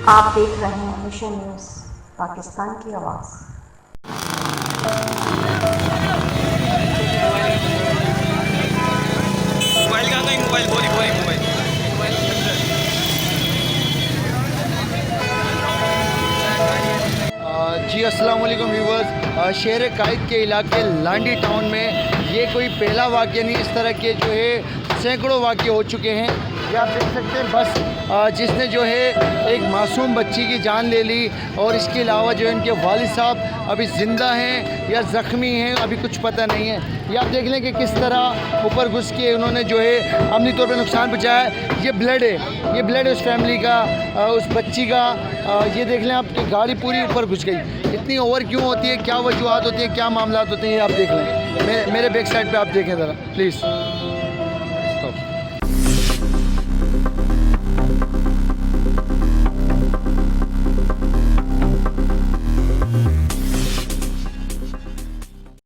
आप देख रहे हैं मिशन न्यूज़, पाकिस्तान की आवाज़। मोबाइल कहाँ गई? मोबाइल बोरी मोबाइल। जी अस्सलाम वालेकुम व्यूवर्स। शहर कायद के इलाके लांडी टाउन में ये कोई पहला वाक़या नहीं, इस तरह के जो है सैकड़ों वाक़ये हो चुके हैं। ये आप देख सकते हैं बस जिसने जो है एक मासूम बच्ची की जान ले ली, और इसके अलावा जो है इनके वालिद साहब अभी ज़िंदा हैं या ज़ख्मी हैं, अभी कुछ पता नहीं है। ये आप देख लें कि किस तरह ऊपर घुस के उन्होंने जो है अमली तौर पर नुकसान पहुँचाया। ये ब्लड है, ये ब्लड है उस फैमिली का, उस बच्ची का। ये देख लें आप कि गाड़ी पूरी ऊपर घुस गई। इतनी ओवर क्यों होती है, क्या वजूहत होती है, क्या मामला होते हैं, ये आप देख लें। मेरे बैक साइड पे आप देखें ज़रा प्लीज़। स्टॉप।